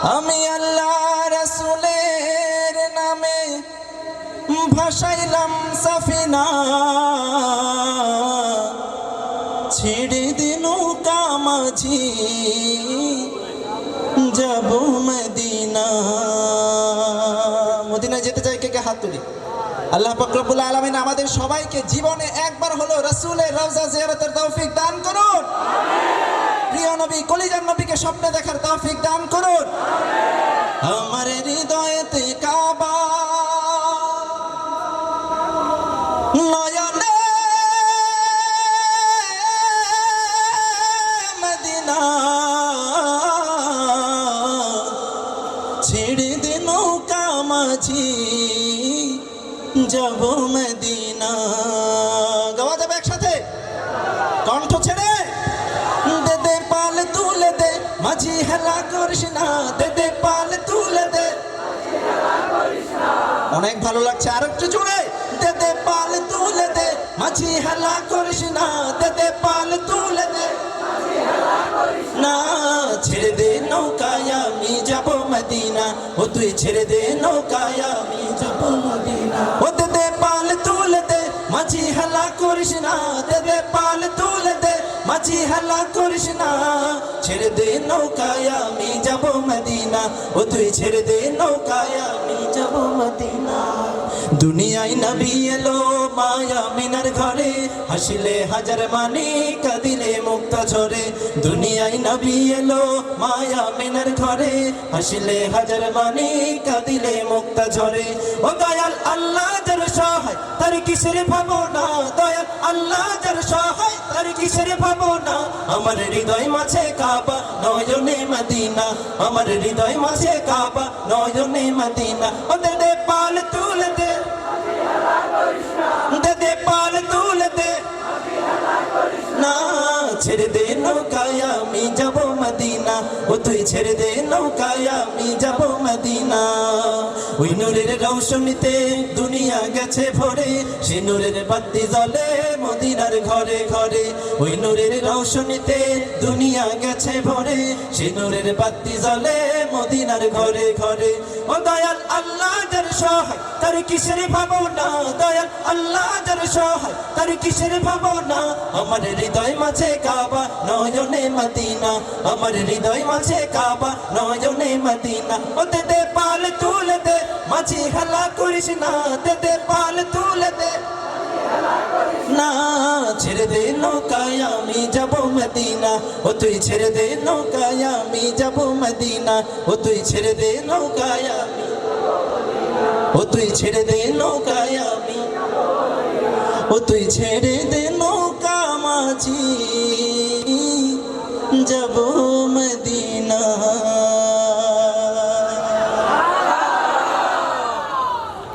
আমি আল্লাহ রাসূলের নামে ভাসাইলাম সাফিনা, ছেড়ে দে নৌকা মাঝি যাব মদিনা। মদিনায় যেতে চাই কে কে হাত তুলি। আল্লাহ পাক রব্বুল আলামিন আমাদের সবাইকে জীবনে একবার হলো রাসূলের রওজা জিয়ারতের তৌফিক দান করুন। প্রিয় নবী কলিজার নবীকে স্বপ্নে দেখার তৌফিক দান করুন। আমার হৃদয়েতে কাবা, নয়নে মদিনা, ছেড়ে দে নৌকা মাঝি যাব মদিনা। গাওয়া যাবে একসাথে, কণ্ঠ ছেড়ে। দে দে পাল তুলে দে মাঝি হেলা করিস না, দে দে পাল তুলে দে। অনেক ভালো লাগছে, আর একটু জোরে। দে দে পাল তুলে দে মাঝি হেলা করিস না, দে দে পাল তুলে দে না। ছেড়ে দে নৌকায় আমি যাব মদিনা, ও তুই ছেড়ে দে নৌকায় আমি যাব মদিনা। ও দে দে পাল তুলে দে মাঝি হেলা করিস না, দে দে পাল তুলে দে মাঝি হেলা করিস না। ছেড়ে দে নৌকায় আমি যাব মদিনা, ও তুই ছেড়ে দে নৌকায় আমি যাব মদিনা। দুনিয়ায় নবী এলো মায়া মিনার ঘরে, হাসিলে হাজার মানি কাঁদিলে মুক্তা ঝরে। দুনিয়ায় নবী এলো মায়া মিনার ঘরে, হাসিলে হাজার মানি কাঁদিলে মুক্তা ঝরে। ও দয়াল আল্লাহ যার সহায় তার কিসের ভাবনা, দয়াল আল্লাহ যার সহায় তার কিসের ভাবনা। আমার হৃদয় মাঝে কাবা নয়নে মদিনা, আমার হৃদয় মাঝে কাবা নয়নে মদিনা। ও দে দে পাল তুলে দে, দে দে পাল তুলে দে না। ছেড়ে দে নৌকায় আমি যাব মদিনা, ও তুই ছেড়ে দে নৌকায় আমি যাব মদিনা। ওই নূরের রৌশনীতে দুনিয়া গেছে ভরে, সে নূরের বাতি জ্বলে মদিনার ঘরে ঘরে। ওই নূরের রৌশনীতে দুনিয়া গেছে ভরে, সে নূরের বাতি জ্বলে মদিনার ঘরে ঘরে। ও দয়াল আল্লাহ যার সহায় তার কিসের ভাবনা, দয়াল আল্লাহ যার সহায় তার কিসের ভাবনা। আমার হৃদয় মাঝে কাবা নয়নে মদিনা, আমার হৃদয় মাঝে কাবা নয়নে মদিনা। ও দে দে পাল তুলে দে মাঝি হেলা করিস না, দে দে পাল তুলে দে না। ছেড়ে দে নৌকায় আমি যাব মদিনা, ও তুই ছেড়ে দে নৌকায় আমি যাব মদিনা। ও তুই ছেড়ে দে নৌকায় আমি, ও তুই ছেড়ে দে নৌকায় আমি, ও তুই ছেড়ে দে নৌকা মাঝি যাব মদিনা।